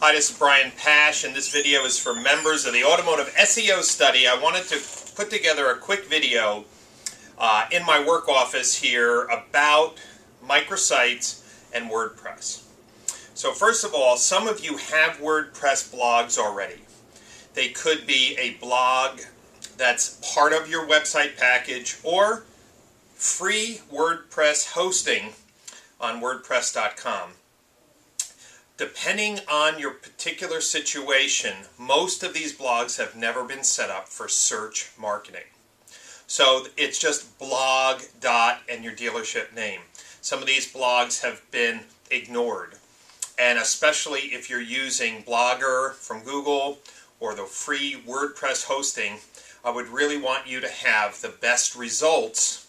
Hi, this is Brian Pash, and this video is for members of the Automotive SEO Study. I wanted to put together a quick video in my work office here about microsites and WordPress. So first of all, some of you have WordPress blogs already. They could be a blog that's part of your website package or free WordPress hosting on WordPress.com. Depending on your particular situation, most of these blogs have never been set up for search marketing. So it's just blog dot and your dealership name. Some of these blogs have been ignored. And especially if you're using Blogger from Google or the free WordPress hosting, I would really want you to have the best results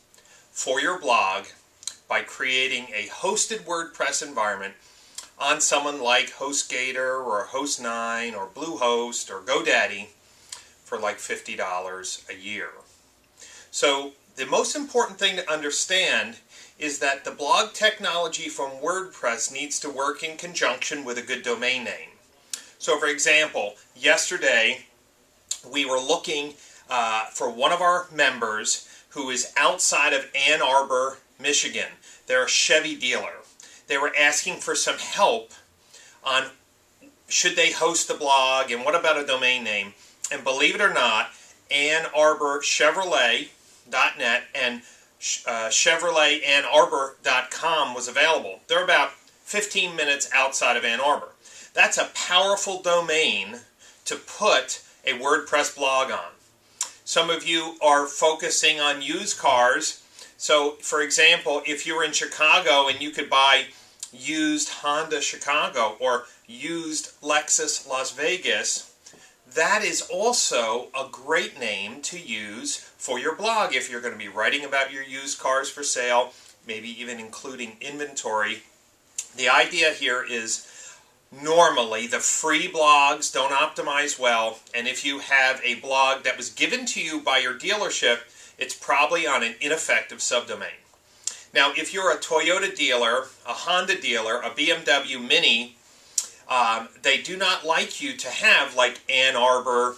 for your blog by creating a hosted WordPress environment on someone like HostGator or Host9 or Bluehost or GoDaddy for like $50 a year. So the most important thing to understand is that the blog technology from WordPress needs to work in conjunction with a good domain name. So for example, yesterday we were looking for one of our members who is outside of Ann Arbor, Michigan. They're a Chevy dealer. They were asking for some help on should they host the blog and what about a domain name. And believe it or not, Ann Arbor Chevrolet.net and ChevroletAnnArbor.com was available. They're about 15 minutes outside of Ann Arbor. That's a powerful domain to put a WordPress blog on. Some of you are focusing on used cars. So, for example, if you're in Chicago and you could buy used Honda Chicago or used Lexus Las Vegas, that is also a great name to use for your blog if you're going to be writing about your used cars for sale, maybe even including inventory. The idea here is normally the free blogs don't optimize well, and if you have a blog that was given to you by your dealership, it's probably on an ineffective subdomain. Now, if you're a Toyota dealer, a Honda dealer, a BMW Mini, they do not like you to have like Ann Arbor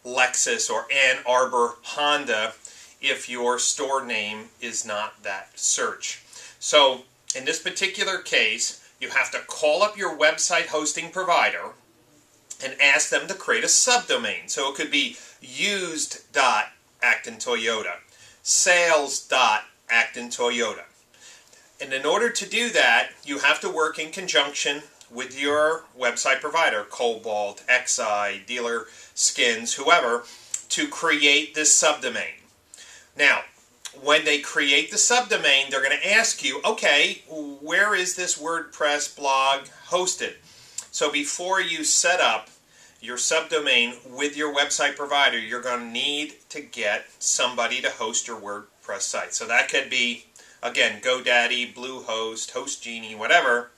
Lexus or Ann Arbor Honda if your store name is not that search. So in this particular case, you have to call up your website hosting provider and ask them to create a subdomain. So it could be used.actontoyota, sales.actontoyota. And in order to do that, you have to work in conjunction with your website provider, Cobalt, XI, Dealer Skins, whoever, to create this subdomain. Now, when they create the subdomain, they're going to ask you, okay, where is this WordPress blog hosted? So before you set up your subdomain with your website provider, you're going to need to get somebody to host your WordPress site. So that could be, again, GoDaddy, Bluehost, HostGenie, whatever.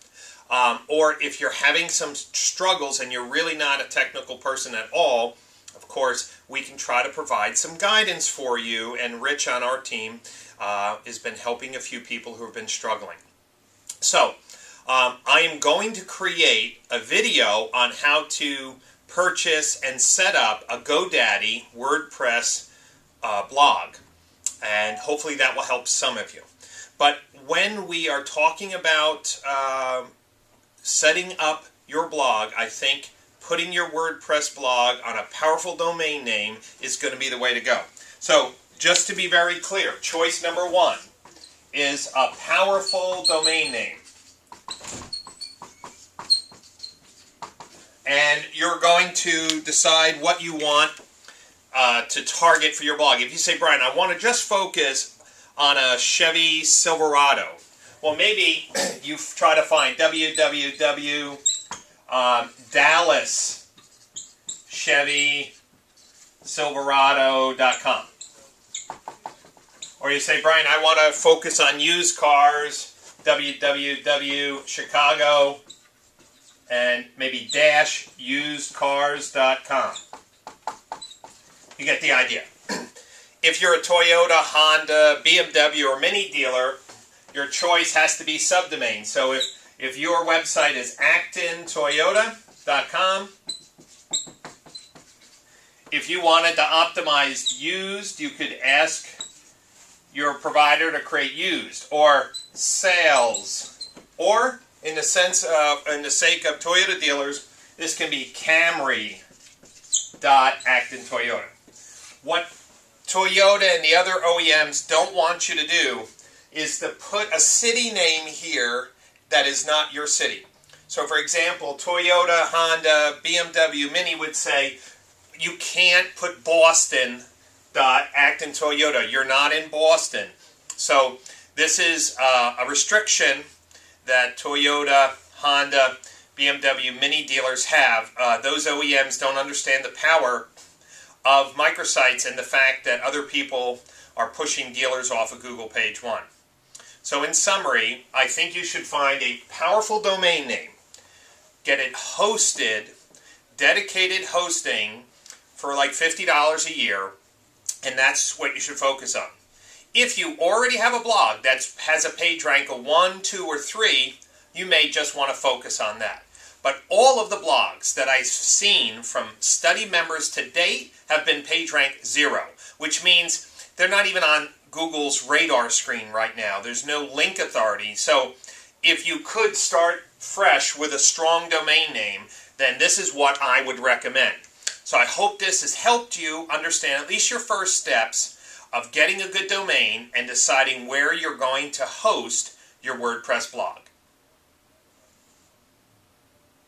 Or if you're having some struggles and you're really not a technical person at all, of course, we can try to provide some guidance for you. And Rich on our team has been helping a few people who have been struggling. So I am going to create a video on how to purchase and set up a GoDaddy WordPress blog. And hopefully that will help some of you. But when we are talking about setting up your blog, I think putting your WordPress blog on a powerful domain name is going to be the way to go. So just to be very clear, choice number one is a powerful domain name. And you're going to decide what you want to target for your blog. If you say, Brian, I want to just focus on a Chevy Silverado. Well, maybe you try to find www.DallasChevySilverado.com. Or you say, Brian, I want to focus on used cars, www.Chicago, and maybe -usedcars.com. You get the idea. If you're a Toyota, Honda, BMW, or Mini dealer, your choice has to be subdomain. So if your website is actontoyota.com, automotive.com. If you wanted to optimize used, you could ask your provider to create used or sales, or in the sake of Toyota dealers, this can be Camry.ActonToyota. What Toyota and the other OEMs don't want you to do is to put a city name here that is not your city. So for example, Toyota, Honda, BMW, Mini would say, you can't put Boston.Acton Toyota. You're not in Boston. So this is a restriction that Toyota, Honda, BMW, Mini dealers have. Those OEMs don't understand the power of microsites and the fact that other people are pushing dealers off of Google page 1. So in summary, I think you should find a powerful domain name, get it hosted, dedicated hosting for like $50 a year, and that's what you should focus on. If you already have a blog that has a page rank of 1, 2, or 3, you may just want to focus on that. But all of the blogs that I've seen from study members to date have been page rank 0, which means they're not even on Google's radar screen right now. There's no link authority. So if you could start fresh with a strong domain name, then this is what I would recommend. So I hope this has helped you understand at least your first steps of getting a good domain and deciding where you're going to host your WordPress blog.